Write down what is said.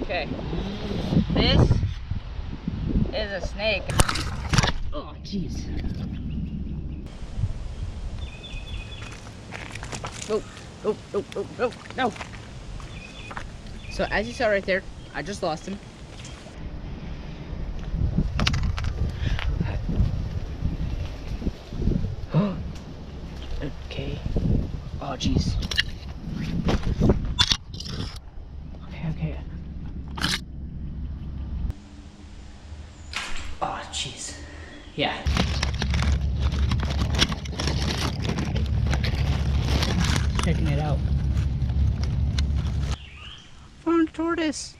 Okay. This is a snake. Oh, jeez. Oh, oh, oh, oh, oh, no. So as you saw right there, I just lost him. Okay. Oh, jeez. Okay. Oh, jeez. Yeah. Checking it out. Found a tortoise.